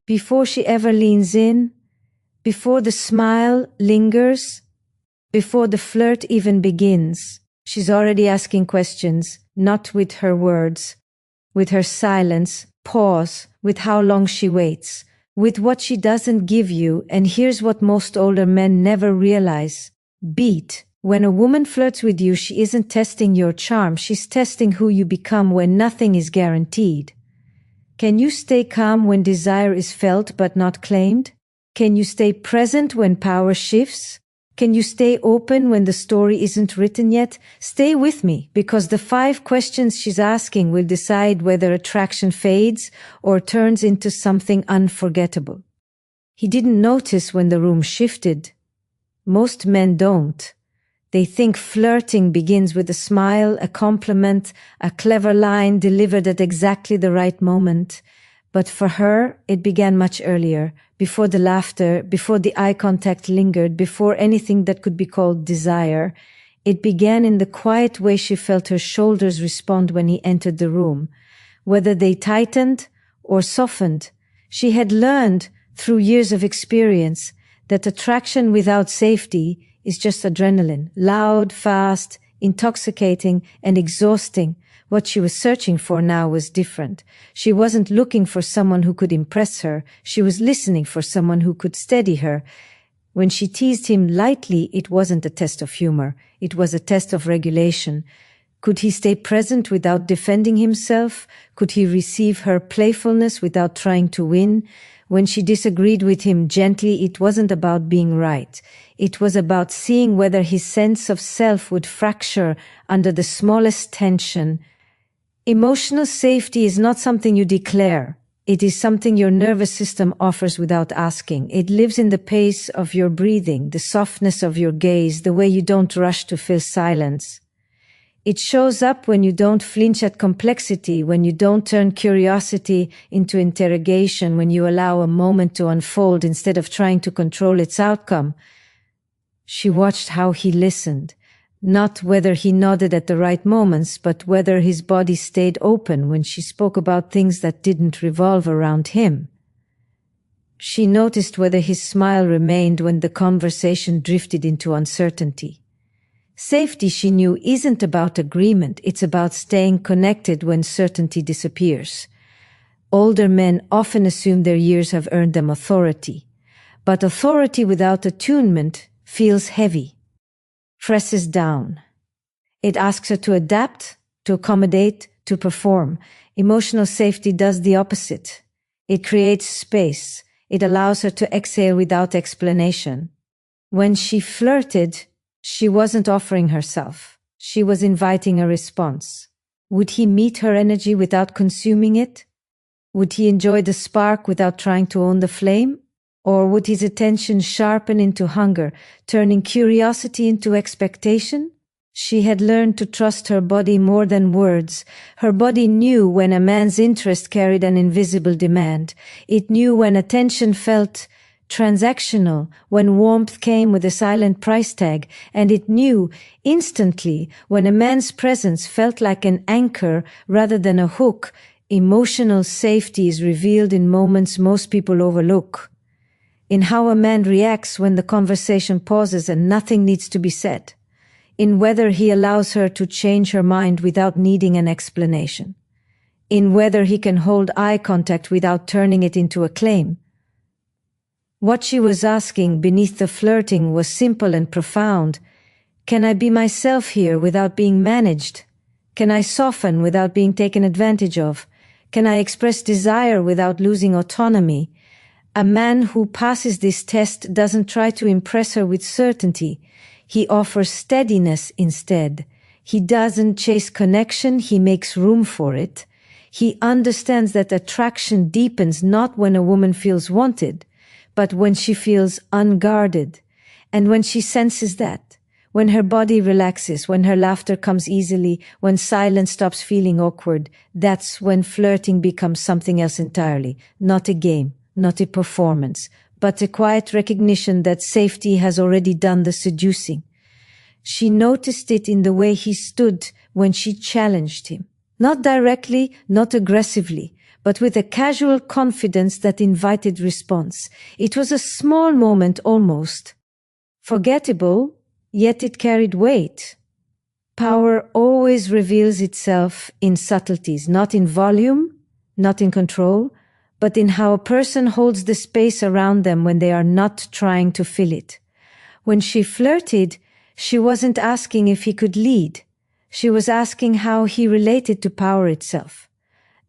Before she ever leans in, before the smile lingers, before the flirt even begins, she's already asking questions, not with her words, with her silence, pause, with how long she waits, with what she doesn't give you. And here's what most older men never realize. Beat. When a woman flirts with you, she isn't testing your charm, she's testing who you become when nothing is guaranteed. Can you stay calm when desire is felt but not claimed? Can you stay present when power shifts? Can you stay open when the story isn't written yet? Stay with me, because the 5 questions she's asking will decide whether attraction fades or turns into something unforgettable. He didn't notice when the room shifted. Most men don't. They think flirting begins with a smile, a compliment, a clever line delivered at exactly the right moment. But for her, it began much earlier, before the laughter, before the eye contact lingered, before anything that could be called desire. It began in the quiet way she felt her shoulders respond when he entered the room. Whether they tightened or softened, she had learned through years of experience that attraction without safety is just adrenaline, loud, fast, intoxicating, and exhausting. What she was searching for now was different. She wasn't looking for someone who could impress her. She was listening for someone who could steady her. When she teased him lightly, it wasn't a test of humor. It was a test of regulation. Could he stay present without defending himself? Could he receive her playfulness without trying to win? When she disagreed with him gently, it wasn't about being right. It was about seeing whether his sense of self would fracture under the smallest tension. Emotional safety is not something you declare. It is something your nervous system offers without asking. It lives in the pace of your breathing, the softness of your gaze, the way you don't rush to fill silence. It shows up when you don't flinch at complexity, when you don't turn curiosity into interrogation, when you allow a moment to unfold instead of trying to control its outcome. She watched how he listened, not whether he nodded at the right moments, but whether his body stayed open when she spoke about things that didn't revolve around him. She noticed whether his smile remained when the conversation drifted into uncertainty. Safety, she knew, isn't about agreement. It's about staying connected when certainty disappears. Older men often assume their years have earned them authority. But authority without attunement feels heavy, presses down. It asks her to adapt, to accommodate, to perform. Emotional safety does the opposite. It creates space. It allows her to exhale without explanation. When she flirted, she wasn't offering herself. She was inviting a response. Would he meet her energy without consuming it? Would he enjoy the spark without trying to own the flame? Or would his attention sharpen into hunger, turning curiosity into expectation? She had learned to trust her body more than words. Her body knew when a man's interest carried an invisible demand. It knew when attention felt transactional, when warmth came with a silent price tag, and it knew instantly when a man's presence felt like an anchor rather than a hook. Emotional safety is revealed in moments most people overlook. In how a man reacts when the conversation pauses and nothing needs to be said. In whether he allows her to change her mind without needing an explanation. In whether he can hold eye contact without turning it into a claim. What she was asking beneath the flirting was simple and profound. Can I be myself here without being managed? Can I soften without being taken advantage of? Can I express desire without losing autonomy? A man who passes this test doesn't try to impress her with certainty. He offers steadiness instead. He doesn't chase connection, he makes room for it. He understands that attraction deepens not when a woman feels wanted, but when she feels unguarded. And when she senses that, when her body relaxes, when her laughter comes easily, when silence stops feeling awkward, that's when flirting becomes something else entirely. Not a game, not a performance, but a quiet recognition that safety has already done the seducing. She noticed it in the way he stood when she challenged him. Not directly, not aggressively, but with a casual confidence that invited response. It was a small moment almost. Forgettable, yet it carried weight. Power always reveals itself in subtleties, not in volume, not in control, but in how a person holds the space around them when they are not trying to fill it. When she flirted, she wasn't asking if he could lead. She was asking how he related to power itself.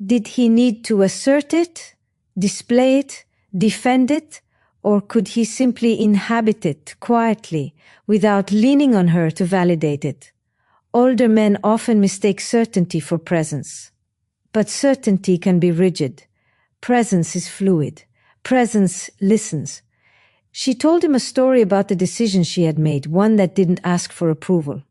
Did he need to assert it, display it, defend it, or could he simply inhabit it quietly without leaning on her to validate it? Older men often mistake certainty for presence. But certainty can be rigid. Presence is fluid. Presence listens. She told him a story about the decision she had made, one that didn't ask for approval.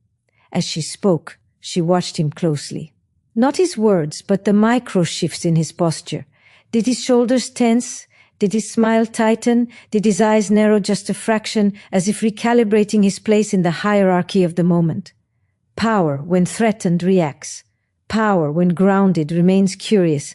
As she spoke, she watched him closely. Not his words, but the micro shifts in his posture. Did his shoulders tense? Did his smile tighten? Did his eyes narrow just a fraction, as if recalibrating his place in the hierarchy of the moment? Power, when threatened, reacts. Power, when grounded, remains curious.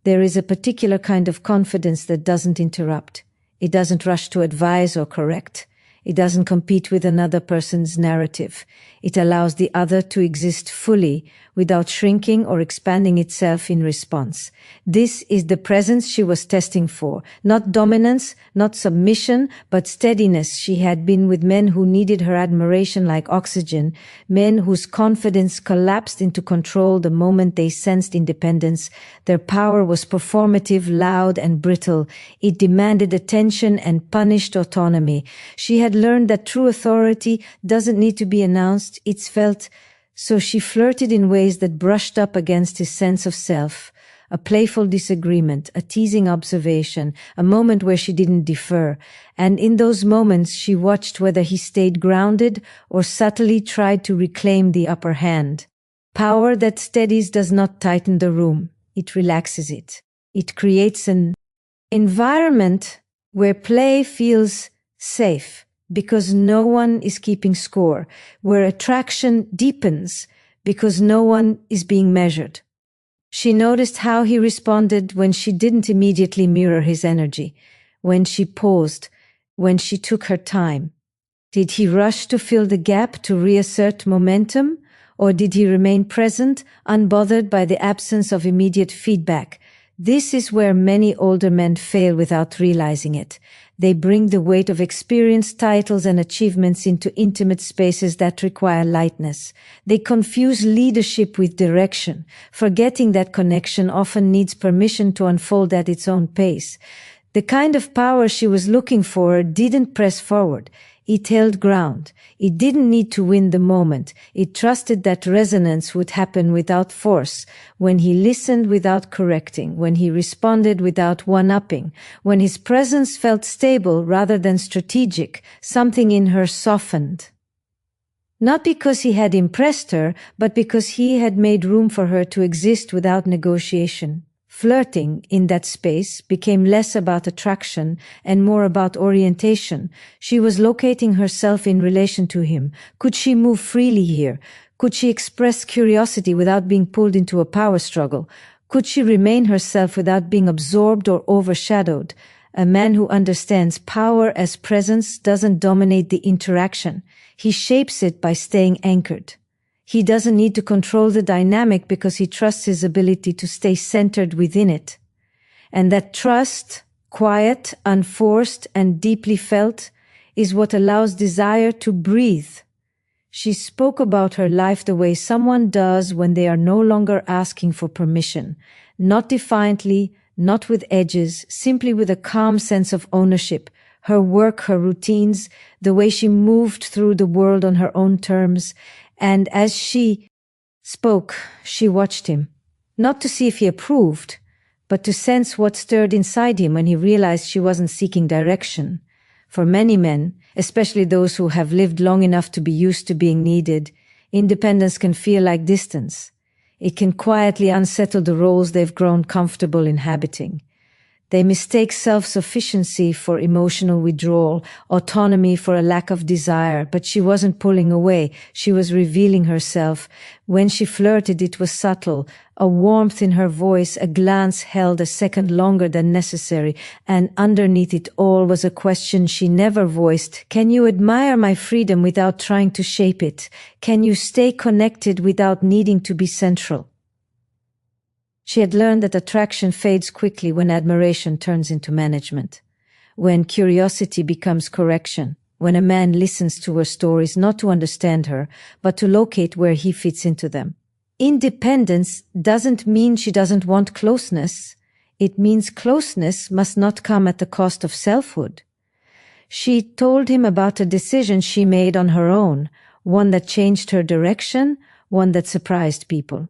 There is a particular kind of confidence that doesn't interrupt. It doesn't rush to advise or correct. It doesn't compete with another person's narrative. It allows the other to exist fully without shrinking or expanding itself in response. This is the presence she was testing for. Not dominance, not submission, but steadiness. She had been with men who needed her admiration like oxygen, men whose confidence collapsed into control the moment they sensed independence. Their power was performative, loud, and brittle. It demanded attention and punished autonomy. She had learned that true authority doesn't need to be announced, it's felt. So she flirted in ways that brushed up against his sense of self, a playful disagreement, a teasing observation, a moment where she didn't defer. And in those moments she watched whether he stayed grounded or subtly tried to reclaim the upper hand. Power that steadies does not tighten the room, it relaxes it. It creates an environment where play feels safe, because no one is keeping score, where attraction deepens because no one is being measured. She noticed how he responded when she didn't immediately mirror his energy, when she paused, when she took her time. Did he rush to fill the gap to reassert momentum, or did he remain present, unbothered by the absence of immediate feedback? This is where many older men fail without realizing it. They bring the weight of experience, titles, and achievements into intimate spaces that require lightness. They confuse leadership with direction, forgetting that connection often needs permission to unfold at its own pace. The kind of power she was looking for didn't press forward. It held ground. It didn't need to win the moment. It trusted that resonance would happen without force, when he listened without correcting, when he responded without one-upping, when his presence felt stable rather than strategic. Something in her softened. Not because he had impressed her, but because he had made room for her to exist without negotiation. Flirting in that space became less about attraction and more about orientation. She was locating herself in relation to him. Could she move freely here? Could she express curiosity without being pulled into a power struggle? Could she remain herself without being absorbed or overshadowed? A man who understands power as presence doesn't dominate the interaction. He shapes it by staying anchored. He doesn't need to control the dynamic because he trusts his ability to stay centered within it. And that trust, quiet, unforced, and deeply felt, is what allows desire to breathe. She spoke about her life the way someone does when they are no longer asking for permission, not defiantly, not with edges, simply with a calm sense of ownership. Her work, her routines, the way she moved through the world on her own terms. And as she spoke, she watched him, not to see if he approved, but to sense what stirred inside him when he realized she wasn't seeking direction. For many men, especially those who have lived long enough to be used to being needed, independence can feel like distance. It can quietly unsettle the roles they've grown comfortable inhabiting. They mistake self-sufficiency for emotional withdrawal, autonomy for a lack of desire, but she wasn't pulling away. She was revealing herself. When she flirted, it was subtle, a warmth in her voice, a glance held a second longer than necessary, and underneath it all was a question she never voiced. Can you admire my freedom without trying to shape it? Can you stay connected without needing to be central? She had learned that attraction fades quickly when admiration turns into management, when curiosity becomes correction, when a man listens to her stories not to understand her, but to locate where he fits into them. Independence doesn't mean she doesn't want closeness. It means closeness must not come at the cost of selfhood. She told him about a decision she made on her own, one that changed her direction, one that surprised people.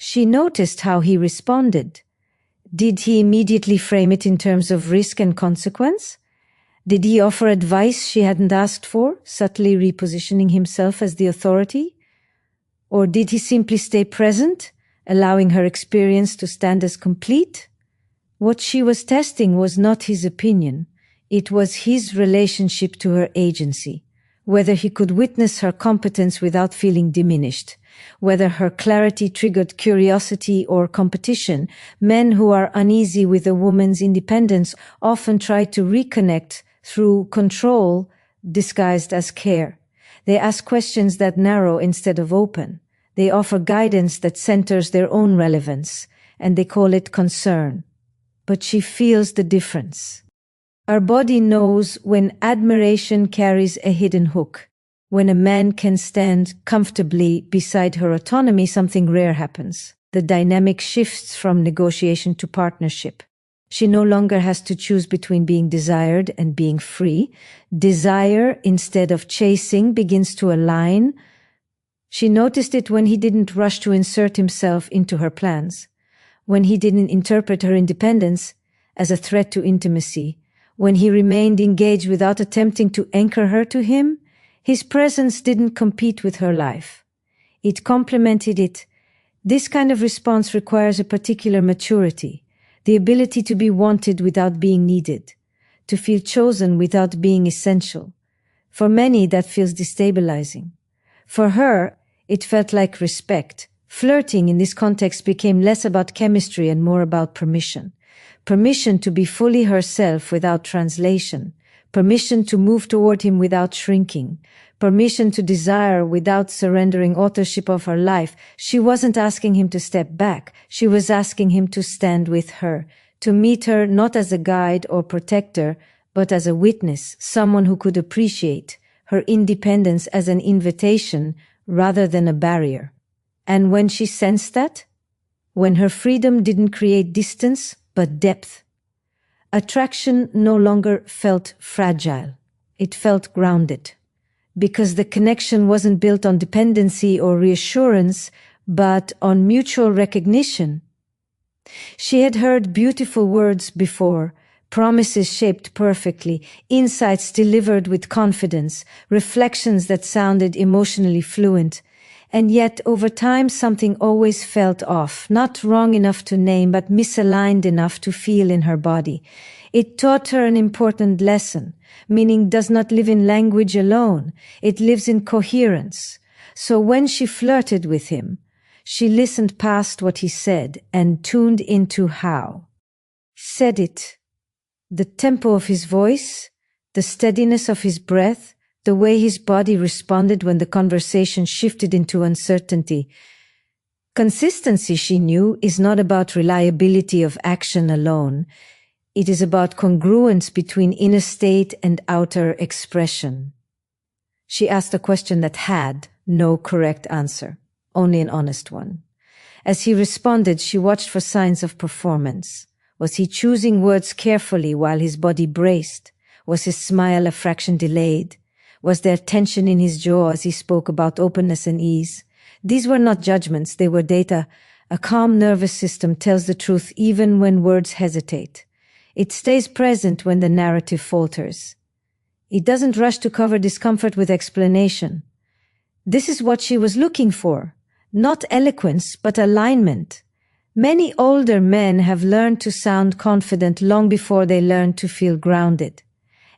She noticed how he responded. Did he immediately frame it in terms of risk and consequence? Did he offer advice she hadn't asked for, subtly repositioning himself as the authority? Or did he simply stay present, allowing her experience to stand as complete? What she was testing was not his opinion. It was his relationship to her agency, whether he could witness her competence without feeling diminished, whether her clarity triggered curiosity or competition. Men who are uneasy with a woman's independence often try to reconnect through control disguised as care. They ask questions that narrow instead of open. They offer guidance that centers their own relevance, and they call it concern. But she feels the difference. Our body knows when admiration carries a hidden hook. When a man can stand comfortably beside her autonomy, something rare happens. The dynamic shifts from negotiation to partnership. She no longer has to choose between being desired and being free. Desire, instead of chasing, begins to align. She noticed it when he didn't rush to insert himself into her plans, when he didn't interpret her independence as a threat to intimacy, when he remained engaged without attempting to anchor her to him. His presence didn't compete with her life. It complemented it. This kind of response requires a particular maturity, the ability to be wanted without being needed, to feel chosen without being essential. For many, that feels destabilizing. For her, it felt like respect. Flirting in this context became less about chemistry and more about permission. Permission to be fully herself without translation. Permission to move toward him without shrinking. Permission to desire without surrendering authorship of her life. She wasn't asking him to step back. She was asking him to stand with her, to meet her not as a guide or protector, but as a witness, someone who could appreciate her independence as an invitation rather than a barrier. And when she sensed that, when her freedom didn't create distance but depth, attraction no longer felt fragile. It felt grounded, because the connection wasn't built on dependency or reassurance, but on mutual recognition. She had heard beautiful words before, promises shaped perfectly, insights delivered with confidence, reflections that sounded emotionally fluent. And yet, over time, something always felt off, not wrong enough to name, but misaligned enough to feel in her body. It taught her an important lesson. Meaning does not live in language alone. It lives in coherence. So when she flirted with him, she listened past what he said and tuned into how. Said it. The tempo of his voice, the steadiness of his breath, the way his body responded when the conversation shifted into uncertainty. Consistency, she knew, is not about reliability of action alone. It is about congruence between inner state and outer expression. She asked a question that had no correct answer, only an honest one. As he responded, she watched for signs of performance. Was he choosing words carefully while his body braced? Was his smile a fraction delayed? Was there tension in his jaw as he spoke about openness and ease? These were not judgments, they were data. A calm nervous system tells the truth even when words hesitate. It stays present when the narrative falters. It doesn't rush to cover discomfort with explanation. This is what she was looking for. Not eloquence, but alignment. Many older men have learned to sound confident long before they learn to feel grounded.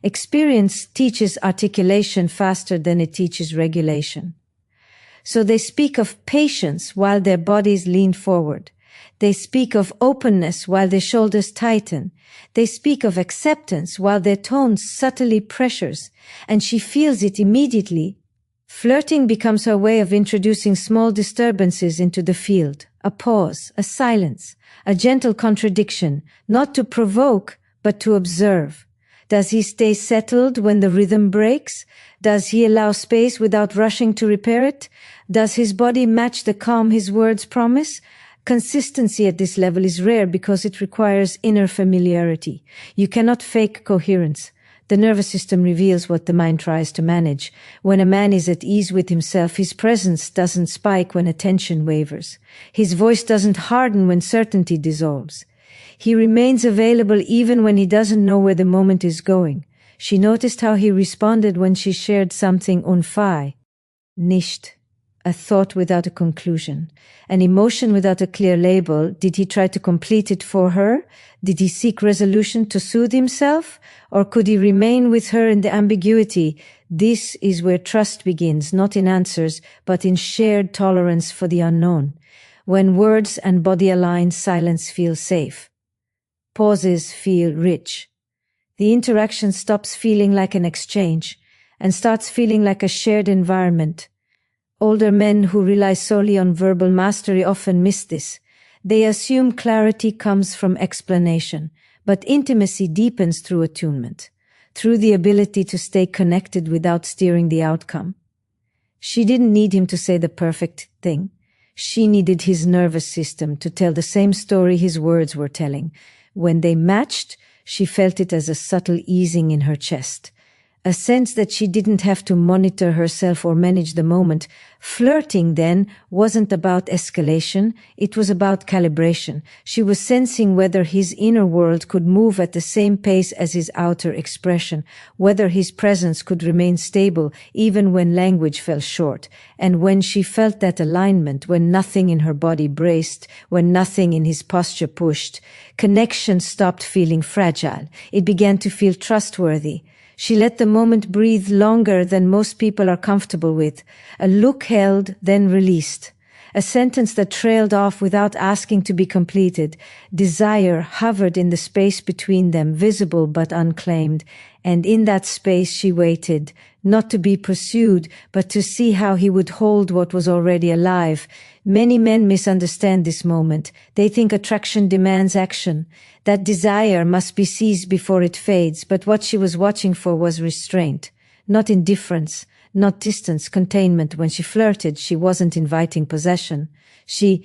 Experience teaches articulation faster than it teaches regulation. So they speak of patience while their bodies lean forward. They speak of openness while their shoulders tighten. They speak of acceptance while their tone subtly pressures, and she feels it immediately. Flirting becomes her way of introducing small disturbances into the field, a pause, a silence, a gentle contradiction, not to provoke, but to observe. Does he stay settled when the rhythm breaks? Does he allow space without rushing to repair it? Does his body match the calm his words promise? Consistency at this level is rare because it requires inner familiarity. You cannot fake coherence. The nervous system reveals what the mind tries to manage. When a man is at ease with himself, his presence doesn't spike when attention wavers. His voice doesn't harden when certainty dissolves. He remains available even when he doesn't know where the moment is going. She noticed how he responded when she shared something unfai, nicht, a thought without a conclusion, an emotion without a clear label. Did he try to complete it for her? Did he seek resolution to soothe himself? Or could he remain with her in the ambiguity? This is where trust begins, not in answers, but in shared tolerance for the unknown. When words and body align, silence feels safe. Pauses feel rich. The interaction stops feeling like an exchange and starts feeling like a shared environment. Older men who rely solely on verbal mastery often miss this. They assume clarity comes from explanation, but intimacy deepens through attunement, through the ability to stay connected without steering the outcome. She didn't need him to say the perfect thing. She needed his nervous system to tell the same story his words were telling. When they matched, she felt it as a subtle easing in her chest, a sense that she didn't have to monitor herself or manage the moment. Flirting, then, wasn't about escalation, it was about calibration. She was sensing whether his inner world could move at the same pace as his outer expression, whether his presence could remain stable even when language fell short. And when she felt that alignment, when nothing in her body braced, when nothing in his posture pushed, connection stopped feeling fragile. It began to feel trustworthy. She let the moment breathe longer than most people are comfortable with. A look held, then released. A sentence that trailed off without asking to be completed. Desire hovered in the space between them, visible but unclaimed. And in that space she waited, not to be pursued, but to see how he would hold what was already alive. Many men misunderstand this moment. They think attraction demands action. That desire must be seized before it fades, but what she was watching for was restraint, not indifference, not distance, containment. When she flirted, she wasn't inviting possession. She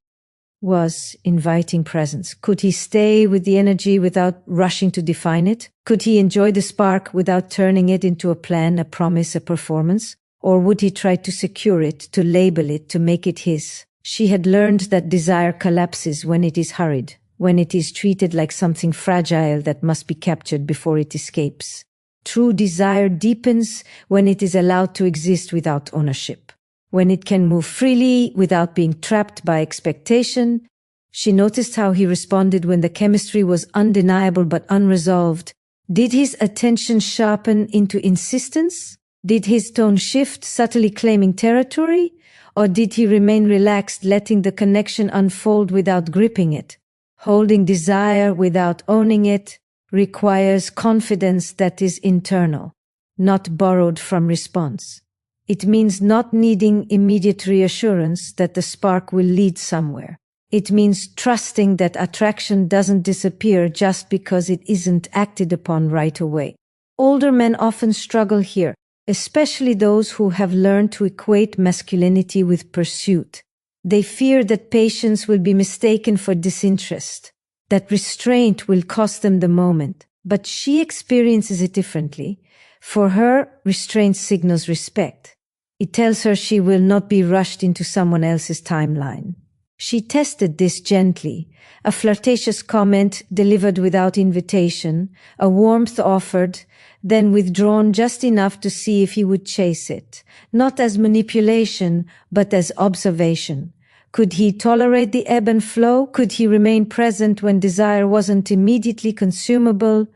was inviting presence. Could he stay with the energy without rushing to define it? Could he enjoy the spark without turning it into a plan, a promise, a performance? Or would he try to secure it, to label it, to make it his? She had learned that desire collapses when it is hurried, when it is treated like something fragile that must be captured before it escapes. True desire deepens when it is allowed to exist without ownership, when it can move freely without being trapped by expectation. She noticed how he responded when the chemistry was undeniable but unresolved. Did his attention sharpen into insistence? Did his tone shift, subtly claiming territory? Or did he remain relaxed, letting the connection unfold without gripping it? Holding desire without owning it requires confidence that is internal, not borrowed from response. It means not needing immediate reassurance that the spark will lead somewhere. It means trusting that attraction doesn't disappear just because it isn't acted upon right away. Older men often struggle here, especially those who have learned to equate masculinity with pursuit. They fear that patience will be mistaken for disinterest, that restraint will cost them the moment. But she experiences it differently. For her, restraint signals respect. It tells her she will not be rushed into someone else's timeline. She tested this gently, a flirtatious comment delivered without invitation, a warmth offered, then withdrawn just enough to see if he would chase it, not as manipulation, but as observation. Could he tolerate the ebb and flow? Could he remain present when desire wasn't immediately consumable?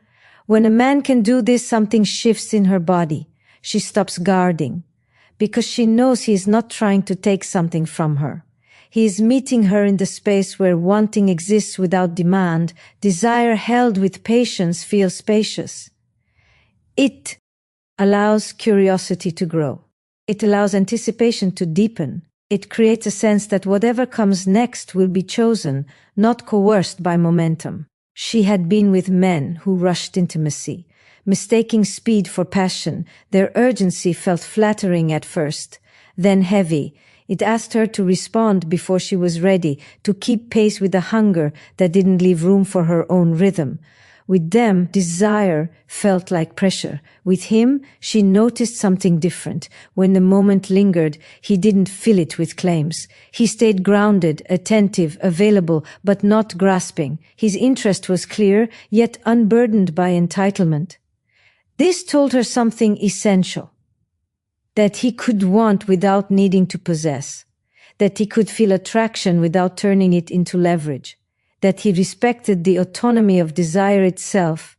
When a man can do this, something shifts in her body. She stops guarding, because she knows he is not trying to take something from her. He is meeting her in the space where wanting exists without demand. Desire held with patience feels spacious. It allows curiosity to grow. It allows anticipation to deepen. It creates a sense that whatever comes next will be chosen, not coerced by momentum. She had been with men who rushed intimacy, mistaking speed for passion. Their urgency felt flattering at first, then heavy. It asked her to respond before she was ready, to keep pace with a hunger that didn't leave room for her own rhythm. With them, desire felt like pressure. With him, she noticed something different. When the moment lingered, he didn't fill it with claims. He stayed grounded, attentive, available, but not grasping. His interest was clear, yet unburdened by entitlement. This told her something essential. That he could want without needing to possess. That he could feel attraction without turning it into leverage. That he respected the autonomy of desire itself.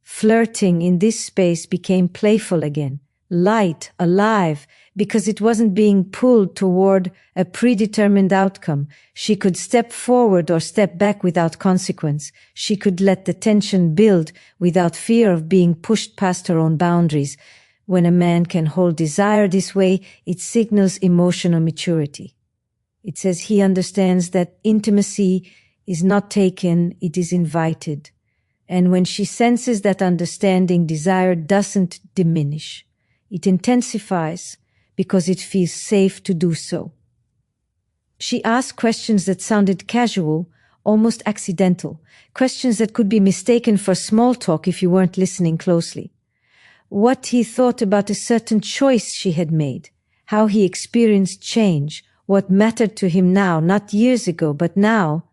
Flirting in this space became playful again, light, alive, because it wasn't being pulled toward a predetermined outcome. She could step forward or step back without consequence. She could let the tension build without fear of being pushed past her own boundaries. When a man can hold desire this way, it signals emotional maturity. It says he understands that intimacy is not taken, it is invited. And when she senses that understanding, desire doesn't diminish. It intensifies because it feels safe to do so. She asked questions that sounded casual, almost accidental, questions that could be mistaken for small talk if you weren't listening closely. What he thought about a certain choice she had made, how he experienced change, what mattered to him now, not years ago, but now.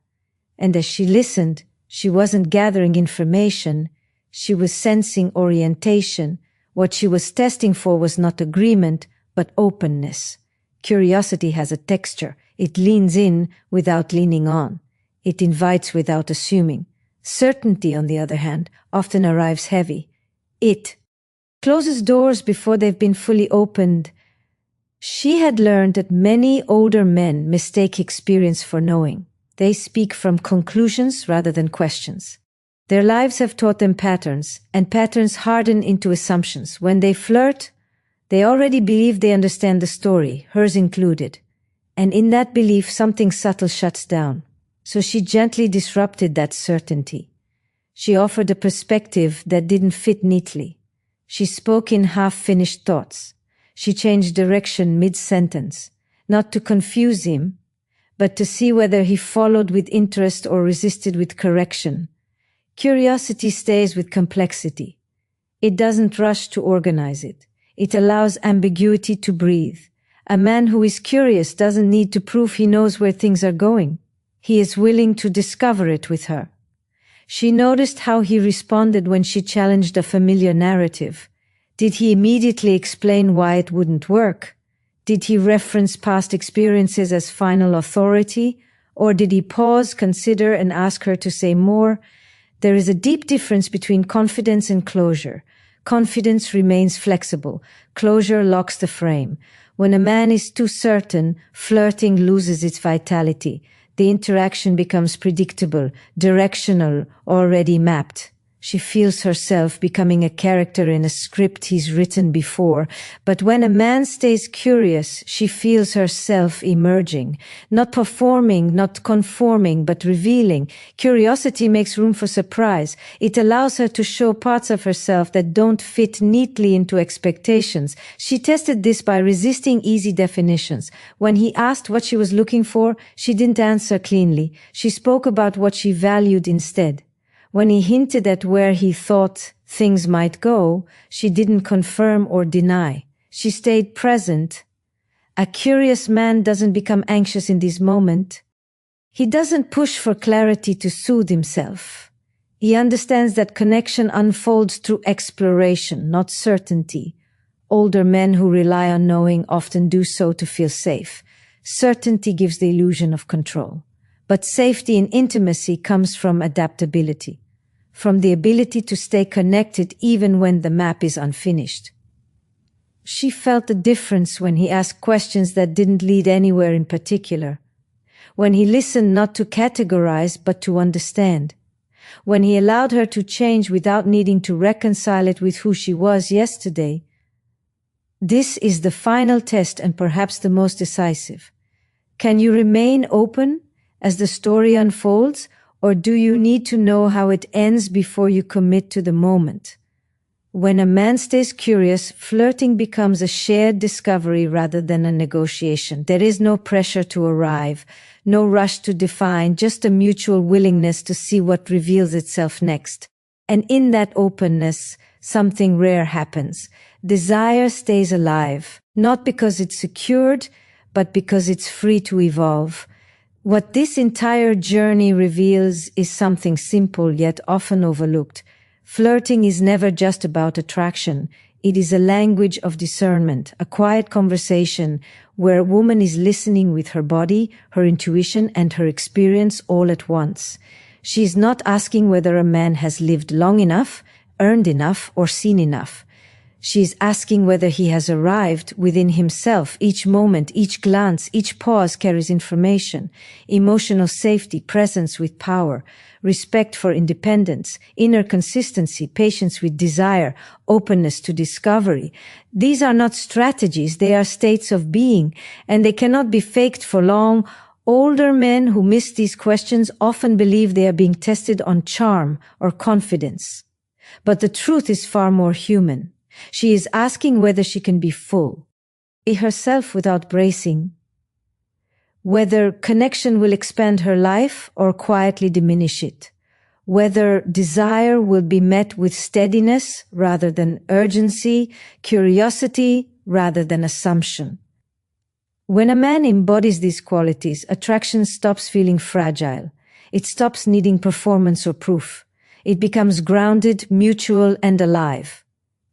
And as she listened, she wasn't gathering information, she was sensing orientation. What she was testing for was not agreement, but openness. Curiosity has a texture. It leans in without leaning on. It invites without assuming. Certainty, on the other hand, often arrives heavy. It closes doors before they've been fully opened. She had learned that many older men mistake experience for knowing. They speak from conclusions rather than questions. Their lives have taught them patterns, and patterns harden into assumptions. When they flirt, they already believe they understand the story, hers included. And in that belief, something subtle shuts down. So she gently disrupted that certainty. She offered a perspective that didn't fit neatly. She spoke in half-finished thoughts. She changed direction mid-sentence, not to confuse him, but to see whether he followed with interest or resisted with correction. Curiosity stays with complexity. It doesn't rush to organize it. It allows ambiguity to breathe. A man who is curious doesn't need to prove he knows where things are going. He is willing to discover it with her. She noticed how he responded when she challenged a familiar narrative. Did he immediately explain why it wouldn't work? Did he reference past experiences as final authority? Or did he pause, consider, and ask her to say more? There is a deep difference between confidence and closure. Confidence remains flexible. Closure locks the frame. When a man is too certain, flirting loses its vitality. The interaction becomes predictable, directional, already mapped. She feels herself becoming a character in a script he's written before. But when a man stays curious, she feels herself emerging. Not performing, not conforming, but revealing. Curiosity makes room for surprise. It allows her to show parts of herself that don't fit neatly into expectations. She tested this by resisting easy definitions. When he asked what she was looking for, she didn't answer cleanly. She spoke about what she valued instead. When he hinted at where he thought things might go, she didn't confirm or deny. She stayed present. A curious man doesn't become anxious in this moment. He doesn't push for clarity to soothe himself. He understands that connection unfolds through exploration, not certainty. Older men who rely on knowing often do so to feel safe. Certainty gives the illusion of control. But safety in intimacy comes from adaptability, from the ability to stay connected even when the map is unfinished. She felt the difference when he asked questions that didn't lead anywhere in particular, when he listened not to categorize but to understand, when he allowed her to change without needing to reconcile it with who she was yesterday. This is the final test and perhaps the most decisive. Can you remain open as the story unfolds, or do you need to know how it ends before you commit to the moment? When a man stays curious, flirting becomes a shared discovery rather than a negotiation. There is no pressure to arrive, no rush to define, just a mutual willingness to see what reveals itself next. And in that openness, something rare happens. Desire stays alive, not because it's secured, but because it's free to evolve. What this entire journey reveals is something simple yet often overlooked. Flirting is never just about attraction. It is a language of discernment, a quiet conversation where a woman is listening with her body, her intuition, and her experience all at once. She is not asking whether a man has lived long enough, earned enough, or seen enough. She is asking whether he has arrived within himself. Each moment, each glance, each pause carries information, emotional safety, presence with power, respect for independence, inner consistency, patience with desire, openness to discovery. These are not strategies, they are states of being, and they cannot be faked for long. Older men who miss these questions often believe they are being tested on charm or confidence. But the truth is far more human. She is asking whether she can be full, be herself without bracing, whether connection will expand her life or quietly diminish it, whether desire will be met with steadiness rather than urgency, curiosity rather than assumption. When a man embodies these qualities, attraction stops feeling fragile. It stops needing performance or proof. It becomes grounded, mutual, and alive.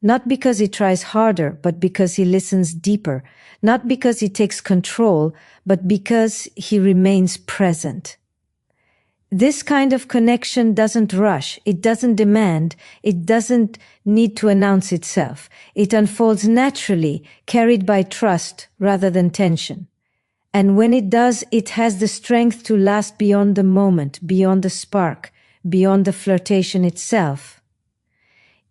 Not because he tries harder, but because he listens deeper. Not because he takes control, but because he remains present. This kind of connection doesn't rush, it doesn't demand, it doesn't need to announce itself. It unfolds naturally, carried by trust rather than tension. And when it does, it has the strength to last beyond the moment, beyond the spark, beyond the flirtation itself.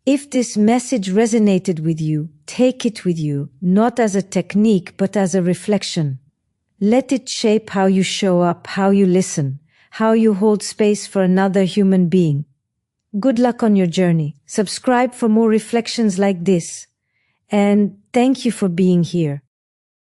If this message resonated with you, take it with you, not as a technique, but as a reflection. Let it shape how you show up, how you listen, how you hold space for another human being. Good luck on your journey. Subscribe for more reflections like this. And thank you for being here.